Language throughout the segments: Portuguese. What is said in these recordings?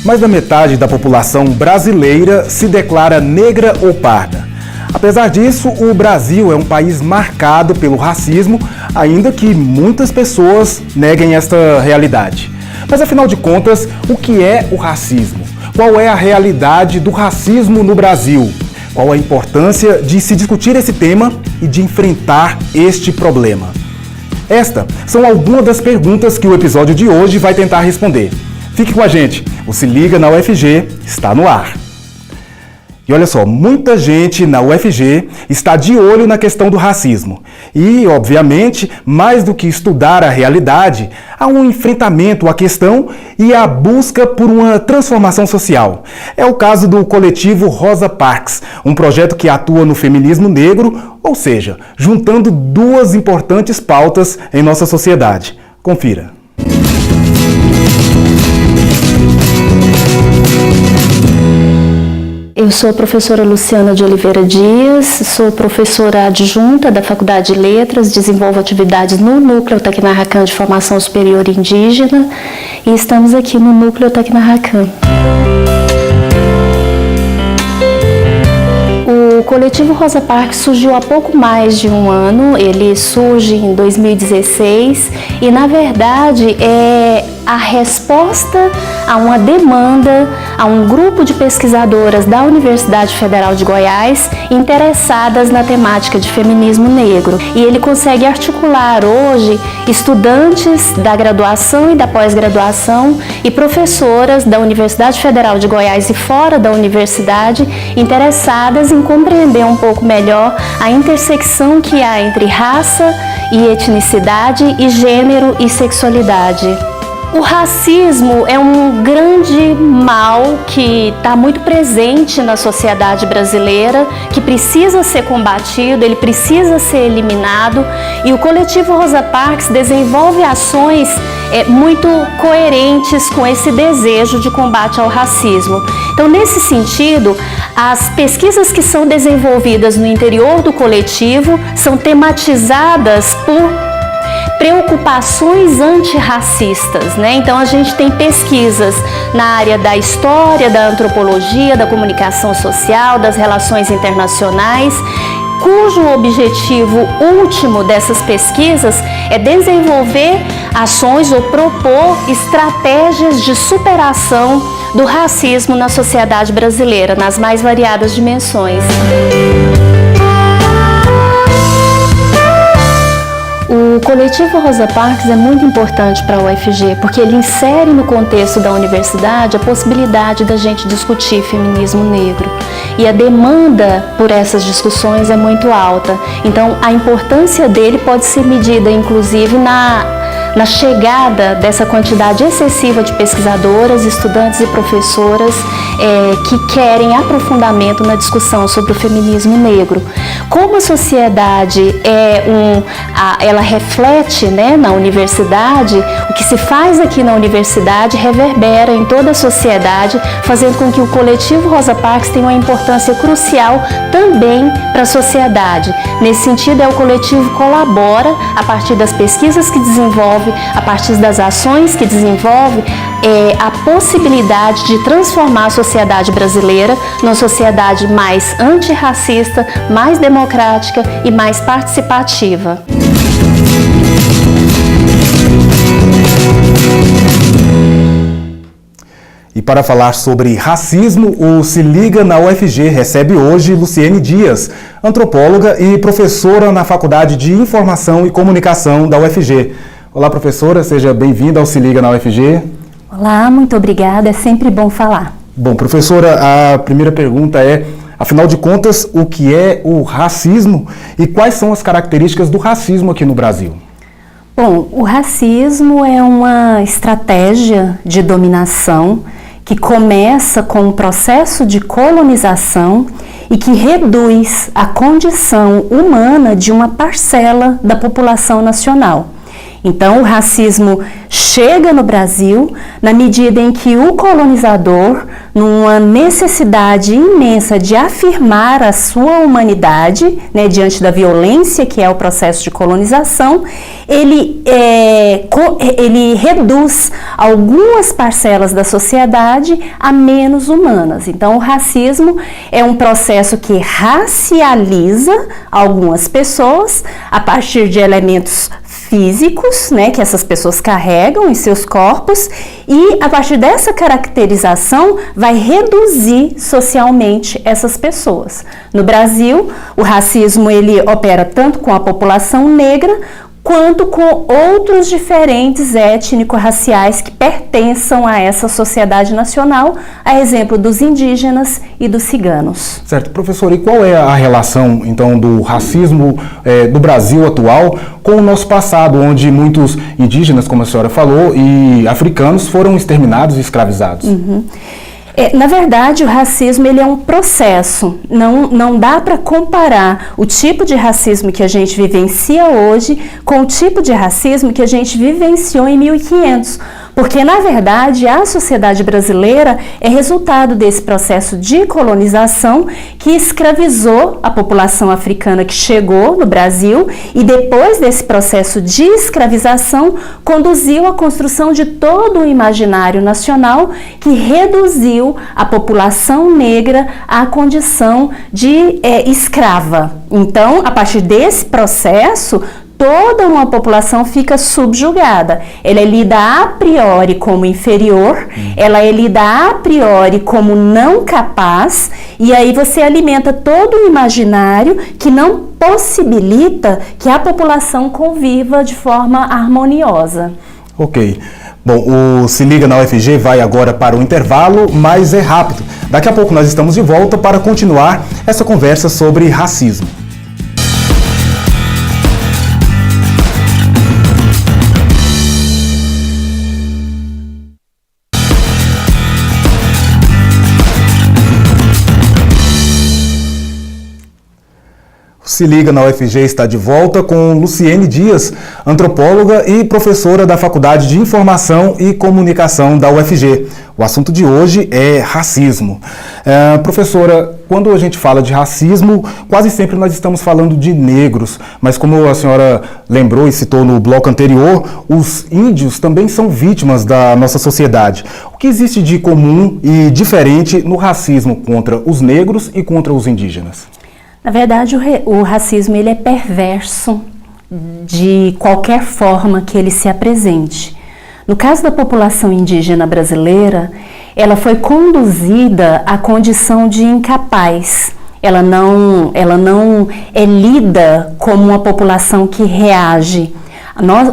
mais da metade da população brasileira se declara negra ou parda. Apesar disso, o Brasil é um país marcado pelo racismo, ainda que muitas pessoas neguem esta realidade. Mas afinal de contas, o que é o racismo? Qual é a realidade do racismo no Brasil? Qual a importância de se discutir esse tema e de enfrentar este problema? Estas são algumas das perguntas que o episódio de hoje vai tentar responder. Fique com a gente, o Se Liga na UFG está no ar. E olha só, muita gente na UFG está de olho na questão do racismo. E, obviamente, mais do que estudar a realidade, há um enfrentamento à questão e a busca por uma transformação social. É o caso do coletivo Rosa Parks, um projeto que atua no feminismo negro, ou seja, juntando duas importantes pautas em nossa sociedade. Confira. Eu sou a professora Luciana de Oliveira Dias, sou professora adjunta da Faculdade de Letras, desenvolvo atividades no Núcleo Tecnarracan de Formação Superior Indígena e estamos aqui no Núcleo Tecnarracan. O coletivo Rosa Parks surgiu há pouco mais de um ano, ele surge em 2016 e, na verdade, é a resposta a uma demanda, a um grupo de pesquisadoras da Universidade Federal de Goiás interessadas na temática de feminismo negro. E ele consegue articular hoje estudantes da graduação e da pós-graduação e professoras da Universidade Federal de Goiás e fora da universidade interessadas em compreender um pouco melhor a intersecção que há entre raça e etnicidade e gênero e sexualidade. O racismo é um grande mal que está muito presente na sociedade brasileira, que precisa ser combatido, ele precisa ser eliminado e o coletivo Rosa Parks desenvolve ações muito coerentes com esse desejo de combate ao racismo. Então, nesse sentido, as pesquisas que são desenvolvidas no interior do coletivo são tematizadas por preocupações antirracistas, né? Então a gente tem pesquisas na área da história, da antropologia, da comunicação social, das relações internacionais, cujo objetivo último dessas pesquisas é desenvolver ações ou propor estratégias de superação do racismo na sociedade brasileira, nas mais variadas dimensões. O coletivo Rosa Parks é muito importante para a UFG, porque ele insere no contexto da universidade a possibilidade da gente discutir feminismo negro. E a demanda por essas discussões é muito alta. Então, a importância dele pode ser medida, inclusive, na chegada dessa quantidade excessiva de pesquisadoras, estudantes e professoras que querem aprofundamento na discussão sobre o feminismo negro. Como a sociedade ela reflete, né, na universidade, o que se faz aqui na universidade reverbera em toda a sociedade, fazendo com que o coletivo Rosa Parks tenha uma importância crucial também para a sociedade. Nesse sentido, o coletivo colabora a partir das pesquisas que desenvolve, a partir das ações que desenvolve, a possibilidade de transformar a sociedade brasileira numa sociedade mais antirracista, mais democrática e mais participativa. E para falar sobre racismo, o Se Liga na UFG recebe hoje Luciene Dias, antropóloga e professora na Faculdade de Informação e Comunicação da UFG. Olá, professora, seja bem-vinda ao Se Liga na UFG. Olá, muito obrigada, é sempre bom falar. Bom, professora, a primeira pergunta é, afinal de contas, o que é o racismo e quais são as características do racismo aqui no Brasil? Bom, o racismo é uma estratégia de dominação que começa com um processo de colonização e que reduz a condição humana de uma parcela da população nacional. Então, o racismo chega no Brasil na medida em que o colonizador, numa necessidade imensa de afirmar a sua humanidade, né, diante da violência que é o processo de colonização, ele reduz algumas parcelas da sociedade a menos humanas. Então, o racismo é um processo que racializa algumas pessoas a partir de elementos físicos, né, que essas pessoas carregam em seus corpos, e a partir dessa caracterização vai reduzir socialmente essas pessoas. No Brasil, o racismo ele opera tanto com a população negra quanto com outros diferentes étnico-raciais que pertençam a essa sociedade nacional, a exemplo dos indígenas e dos ciganos. Certo. Professor, e qual é a relação, então, do racismo do Brasil atual com o nosso passado, onde muitos indígenas, como a senhora falou, e africanos foram exterminados e escravizados? Na verdade, o racismo ele é um processo, não dá para comparar o tipo de racismo que a gente vivencia hoje com o tipo de racismo que a gente vivenciou em 1500, porque na verdade a sociedade brasileira é resultado desse processo de colonização que escravizou a população africana que chegou no Brasil e depois desse processo de escravização conduziu à construção de todo o imaginário nacional que reduziu a população negra à condição de escrava. Então, a partir desse processo, toda uma população fica subjugada. Ela é lida a priori como inferior, ela é lida a priori como não capaz, e aí você alimenta todo o imaginário que não possibilita que a população conviva de forma harmoniosa. Ok. Bom, o Se Liga na UFG vai agora para o intervalo, mas é rápido. Daqui a pouco nós estamos de volta para continuar essa conversa sobre racismo. Se Liga na UFG está de volta com Luciene Dias, antropóloga e professora da Faculdade de Informação e Comunicação da UFG. O assunto de hoje é racismo. Professora, quando a gente fala de racismo, quase sempre nós estamos falando de negros, mas como a senhora lembrou e citou no bloco anterior, os índios também são vítimas da nossa sociedade. O que existe de comum e diferente no racismo contra os negros e contra os indígenas? Na verdade, o racismo ele é perverso de qualquer forma que ele se apresente. No caso da população indígena brasileira, ela foi conduzida à condição de incapaz. Ela não é lida como uma população que reage.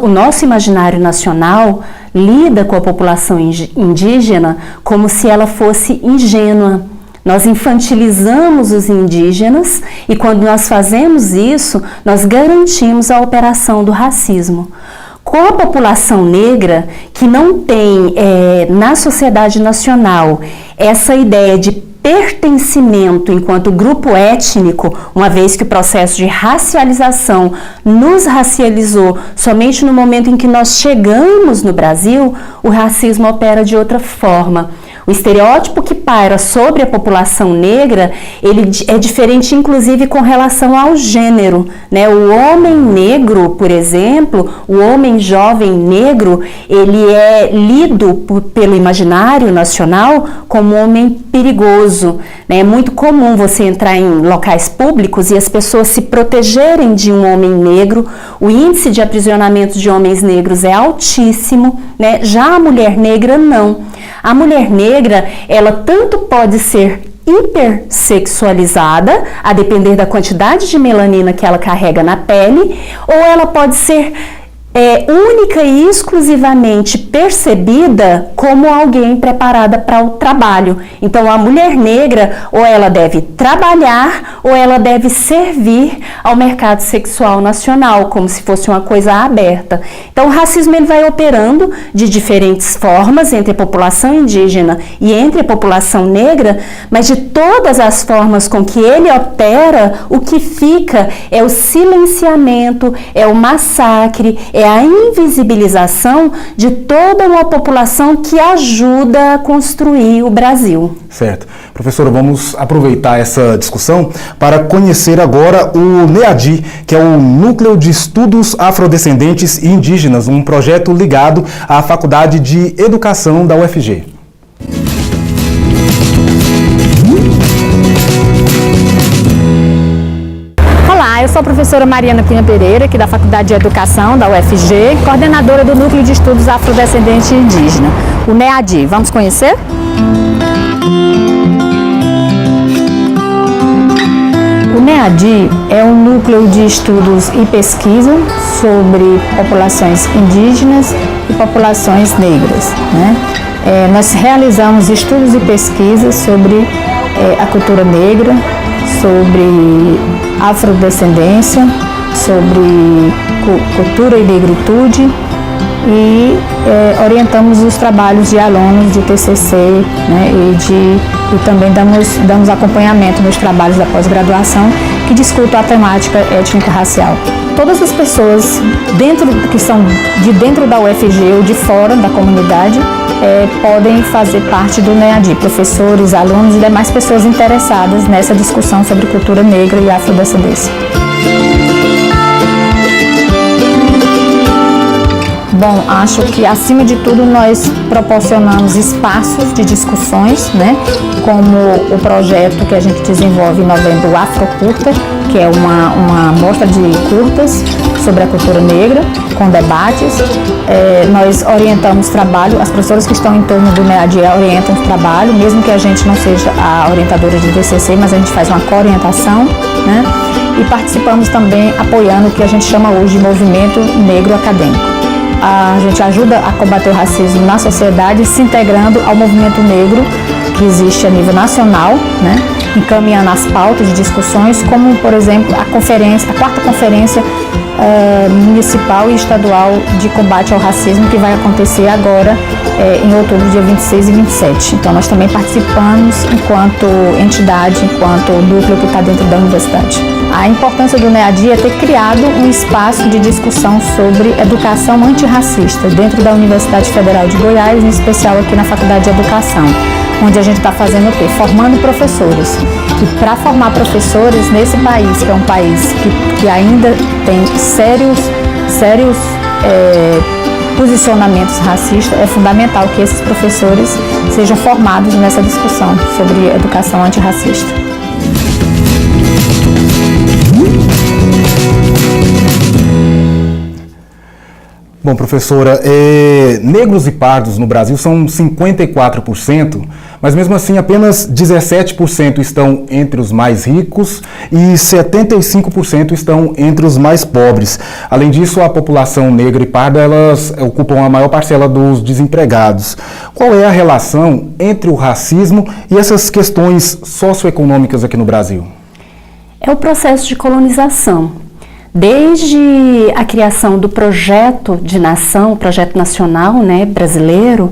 O nosso imaginário nacional lida com a população indígena como se ela fosse ingênua. Nós infantilizamos os indígenas e quando nós fazemos isso, nós garantimos a operação do racismo. Com a população negra, que não tem na sociedade nacional essa ideia de pertencimento enquanto grupo étnico, uma vez que o processo de racialização nos racializou somente no momento em que nós chegamos no Brasil, o racismo opera de outra forma. O estereótipo que paira sobre a população negra, ele é diferente inclusive com relação ao gênero, né? O homem negro, por exemplo, o homem jovem negro, ele é lido pelo imaginário nacional como um homem perigoso, né? É muito comum você entrar em locais públicos e as pessoas se protegerem de um homem negro. O índice de aprisionamento de homens negros é altíssimo, né? Já a mulher negra não. A mulher negra, ela tanto pode ser hipersexualizada, a depender da quantidade de melanina que ela carrega na pele, ou ela pode ser única e exclusivamente percebida como alguém preparada para o trabalho. Então, a mulher negra, ou ela deve trabalhar, ou ela deve servir ao mercado sexual nacional, como se fosse uma coisa aberta. Então, o racismo ele vai operando de diferentes formas entre a população indígena e entre a população negra, mas de todas as formas com que ele opera, o que fica é o silenciamento, é o massacre, é é a invisibilização de toda uma população que ajuda a construir o Brasil. Certo. Professora, vamos aproveitar essa discussão para conhecer agora o NEADI, que é o Núcleo de Estudos Afrodescendentes e Indígenas, um projeto ligado à Faculdade de Educação da UFG. Olá, eu sou a professora Mariana Cunha Pereira, aqui da Faculdade de Educação da UFG, coordenadora do Núcleo de Estudos Afrodescendentes e Indígenas, o NEADI. Vamos conhecer? O NEADI é um núcleo de estudos e pesquisa sobre populações indígenas e populações negras, né? Nós realizamos estudos e pesquisas sobre a cultura negra, sobre afrodescendência, sobre cultura e negritude e orientamos os trabalhos de alunos de TCC, né, e também damos acompanhamento nos trabalhos da pós-graduação que discutem a temática étnico-racial. Todas as pessoas que são de dentro da UFG ou de fora da comunidade podem fazer parte do NEADI, professores, alunos e demais pessoas interessadas nessa discussão sobre cultura negra e afrodescendência. Bom, acho que acima de tudo nós proporcionamos espaços de discussões, né? Como o projeto que a gente desenvolve em novembro, o Afrocurta, que é uma mostra de curtas sobre a cultura negra, com debates. Nós orientamos trabalho, as professoras que estão em torno do NEADI orientam o trabalho, mesmo que a gente não seja a orientadora de TCC, mas a gente faz uma co-orientação, né? E participamos também apoiando o que a gente chama hoje de movimento negro acadêmico. A gente ajuda a combater o racismo na sociedade, se integrando ao movimento negro que existe a nível nacional, né? Encaminhando as pautas de discussões, como, por exemplo, a quarta conferência municipal e estadual de combate ao racismo, que vai acontecer agora em outubro, dia 26 e 27. Então, nós também participamos enquanto entidade, enquanto núcleo que está dentro da universidade. A importância do NEADI é ter criado um espaço de discussão sobre educação antirracista dentro da Universidade Federal de Goiás, em especial aqui na Faculdade de Educação, onde a gente está fazendo o quê? Formando professores. E para formar professores nesse país, que é um país que ainda tem sérios posicionamentos racistas, é fundamental que esses professores sejam formados nessa discussão sobre educação antirracista. Bom, professora, negros e pardos no Brasil são 54%, mas mesmo assim apenas 17% estão entre os mais ricos e 75% estão entre os mais pobres. Além disso, a população negra e parda, elas ocupam a maior parcela dos desempregados. Qual é a relação entre o racismo e essas questões socioeconômicas aqui no Brasil? É o processo de colonização. Desde a criação do projeto de nação, o projeto nacional, né, brasileiro,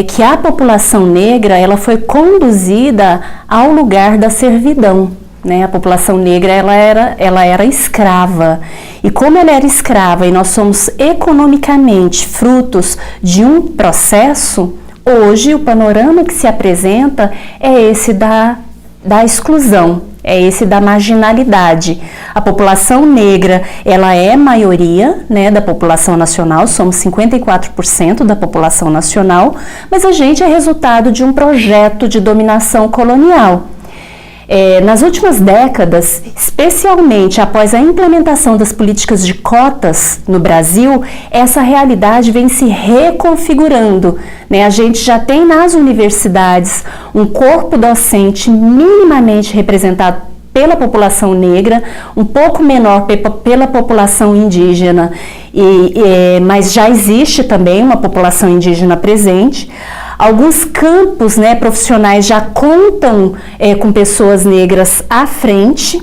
que a população negra ela foi conduzida ao lugar da servidão. Né? A população negra ela era escrava. E como ela era escrava e nós somos economicamente frutos de um processo, hoje o panorama que se apresenta é esse da exclusão. É esse da marginalidade. A população negra, ela é maioria, né, da população nacional, somos 54% da população nacional, mas a gente é resultado de um projeto de dominação colonial. Nas últimas décadas, especialmente após a implementação das políticas de cotas no Brasil, essa realidade vem se reconfigurando, né? A gente já tem nas universidades um corpo docente minimamente representado pela população negra, um pouco menor pela população indígena, mas já existe também uma população indígena presente. Alguns campos, né, profissionais já contam com pessoas negras à frente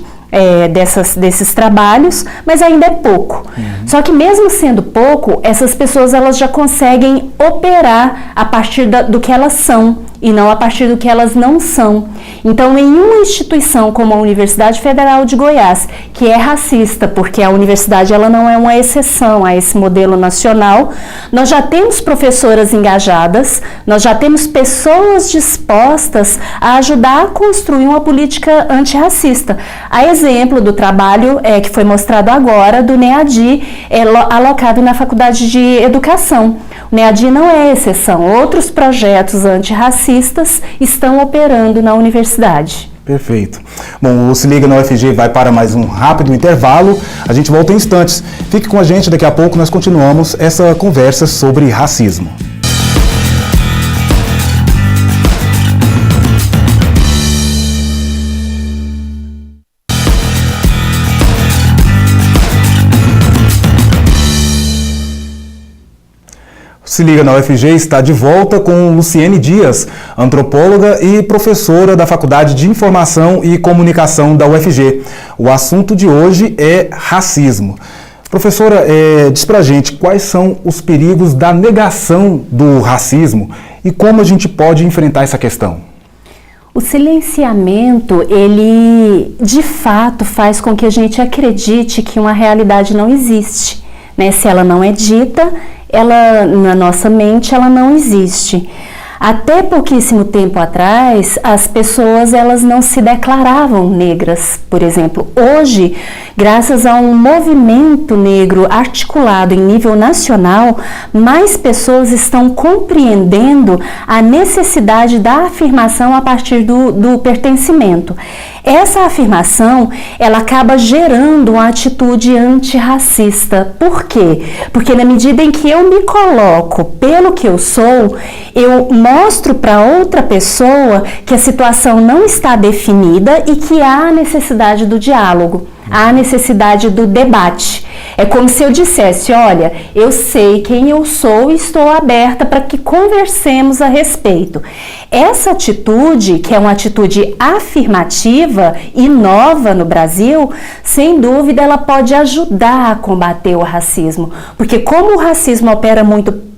desses trabalhos, mas ainda é pouco. Só que mesmo sendo pouco, essas pessoas elas já conseguem operar a partir do que elas são e não a partir do que elas não são. Então, em uma instituição como a Universidade Federal de Goiás, que é racista, porque a universidade ela não é uma exceção a esse modelo nacional, nós já temos professoras engajadas, nós já temos pessoas dispostas a ajudar a construir uma política antirracista. A exemplo do trabalho que foi mostrado agora do NEADI, alocado na Faculdade de Educação. O NEADI não é exceção. Outros projetos antirracistas estão operando na universidade. Perfeito. Bom, o Se Liga na UFG vai para mais um rápido intervalo. A gente volta em instantes. Fique com a gente, daqui a pouco nós continuamos essa conversa sobre racismo. Se Liga na UFG está de volta com Luciene Dias, antropóloga e professora da Faculdade de Informação e Comunicação da UFG. O assunto de hoje é racismo. Professora, diz pra gente quais são os perigos da negação do racismo e como a gente pode enfrentar essa questão. O silenciamento, ele de fato faz com que a gente acredite que uma realidade não existe, né? Se ela não é dita, ela, na nossa mente, ela não existe. Até pouquíssimo tempo atrás, as pessoas elas não se declaravam negras, por exemplo. Hoje, graças a um movimento negro articulado em nível nacional, mais pessoas estão compreendendo a necessidade da afirmação a partir do pertencimento. Essa afirmação, ela acaba gerando uma atitude antirracista. Por quê? Porque na medida em que eu me coloco pelo que eu sou, eu mostro para outra pessoa que a situação não está definida e que há necessidade do diálogo, há necessidade do debate. É como se eu dissesse, olha, eu sei quem eu sou e estou aberta para que conversemos a respeito. Essa atitude, que é uma atitude afirmativa e nova no Brasil, sem dúvida ela pode ajudar a combater o racismo, porque como o racismo opera muito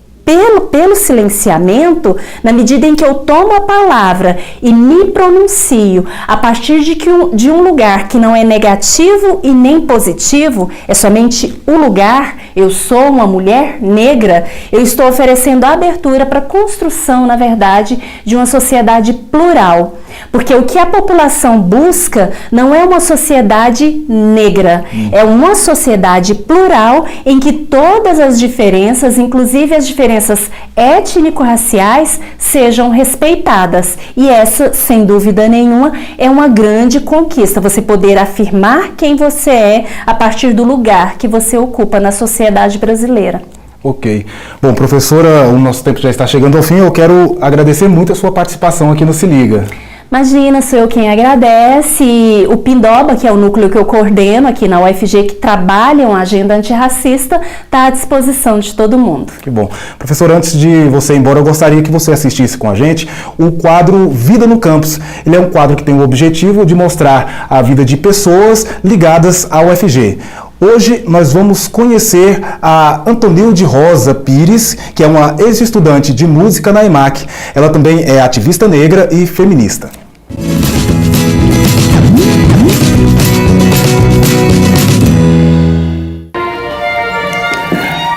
pelo silenciamento, na medida em que eu tomo a palavra e me pronuncio a partir de um lugar que não é negativo e nem positivo, é somente o lugar, eu sou uma mulher negra, eu estou oferecendo abertura para a construção, na verdade, de uma sociedade plural. Porque o que a população busca não é uma sociedade negra, é uma sociedade plural em que todas as diferenças, inclusive as diferenças étnico-raciais, sejam respeitadas. E essa, sem dúvida nenhuma, é uma grande conquista, você poder afirmar quem você é a partir do lugar que você ocupa na sociedade brasileira. Ok. Bom, professora, o nosso tempo já está chegando ao fim. Eu quero agradecer muito a sua participação aqui no Se Liga. Imagina, sou eu quem agradece. O Pindoba, que é o núcleo que eu coordeno aqui na UFG, que trabalha uma agenda antirracista, está à disposição de todo mundo. Que bom. Professora, antes de você ir embora, eu gostaria que você assistisse com a gente o quadro Vida no Campus. Ele é um quadro que tem o objetivo de mostrar a vida de pessoas ligadas à UFG. Hoje nós vamos conhecer a Antonilde Rosa Pires, que é uma ex-estudante de música na EMAC. Ela também é ativista negra e feminista.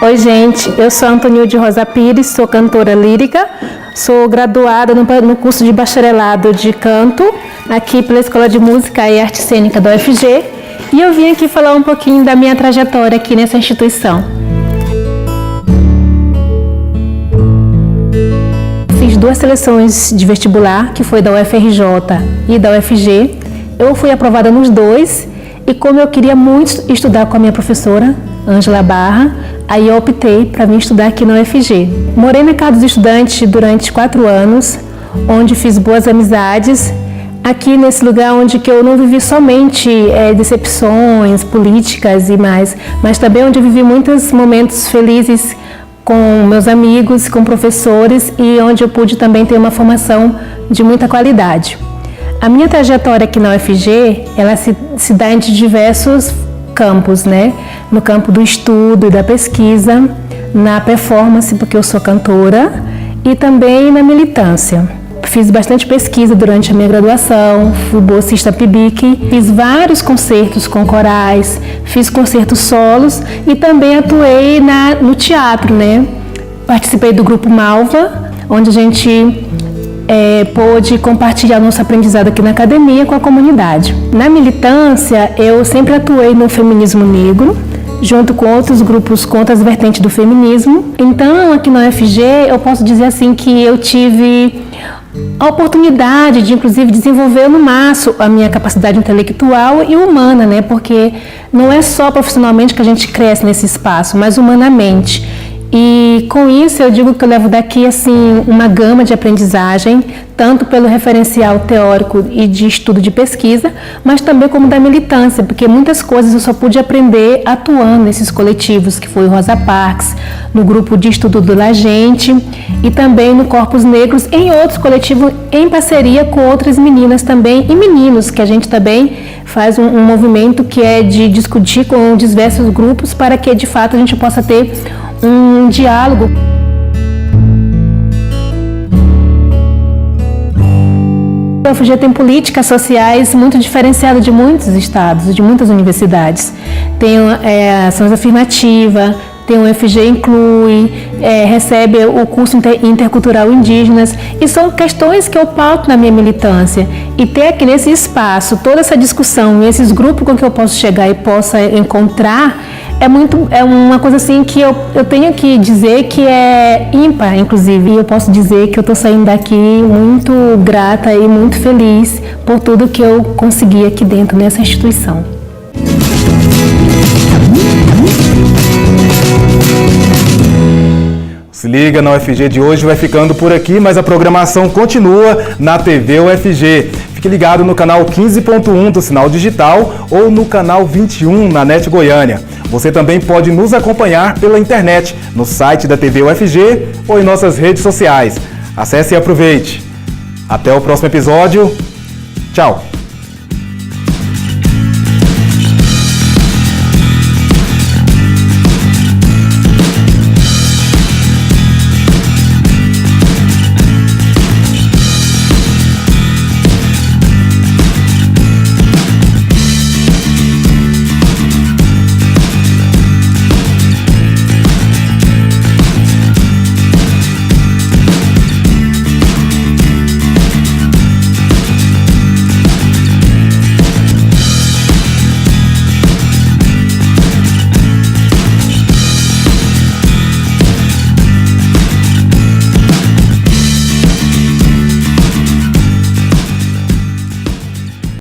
Oi, gente, eu sou a Antonilde Rosa Pires, sou cantora lírica, sou graduada no curso de bacharelado de canto, aqui pela Escola de Música e Arte Cênica da UFG. E eu vim aqui falar um pouquinho da minha trajetória aqui nessa instituição. Fiz 2 seleções de vestibular, que foi da UFRJ e da UFG. Eu fui aprovada nos 2 e como eu queria muito estudar com a minha professora, Ângela Barra, aí eu optei para vir estudar aqui na UFG. Morei na casa dos estudantes durante 4 anos, onde fiz boas amizades. Aqui nesse lugar onde que eu não vivi somente decepções políticas e mais, mas também onde eu vivi muitos momentos felizes com meus amigos, com professores e onde eu pude também ter uma formação de muita qualidade. A minha trajetória aqui na UFG, ela se dá em diversos campos, né? No campo do estudo e da pesquisa, na performance, porque eu sou cantora, e também na militância. fiz bastante pesquisa durante a minha graduação, fui bolsista PIBIC, fiz vários concertos com corais, fiz concertos solos e também atuei no teatro, né? Participei do grupo Malva, onde a gente pôde compartilhar nosso aprendizado aqui na academia com a comunidade. Na militância, eu sempre atuei no feminismo negro, junto com outros grupos com outras vertentes do feminismo. Então, aqui na UFG, eu posso dizer assim que eu tive a oportunidade de, inclusive, desenvolver no máximo a minha capacidade intelectual e humana, né? Porque não é só profissionalmente que a gente cresce nesse espaço, mas humanamente. E com isso eu digo que eu levo daqui assim uma gama de aprendizagem, tanto pelo referencial teórico e de estudo de pesquisa, mas também como da militância, porque muitas coisas eu só pude aprender atuando nesses coletivos, que foi o Rosa Parks, no grupo de estudo do La Gente e também no Corpos Negros, em outros coletivos em parceria com outras meninas também e meninos, que a gente também faz um movimento que é de discutir com diversos grupos para que de fato a gente possa ter um diálogo. A UFG tem políticas sociais muito diferenciadas de muitos estados, de muitas universidades. Tem ações afirmativas, tem o UFG Inclui, recebe o curso intercultural indígenas, e são questões que eu pauto na minha militância. E ter aqui nesse espaço toda essa discussão, esses grupos com que eu posso chegar e possa encontrar, é uma coisa assim que eu tenho que dizer que é ímpar, inclusive. E eu posso dizer que eu estou saindo daqui muito grata e muito feliz por tudo que eu consegui aqui dentro nessa instituição. Se liga, na UFG de hoje vai ficando por aqui, mas a programação continua na TV UFG. Fique ligado no canal 15.1 do Sinal Digital ou no canal 21 na NET Goiânia. Você também pode nos acompanhar pela internet, no site da TV UFG ou em nossas redes sociais. Acesse e aproveite. Até o próximo episódio. Tchau!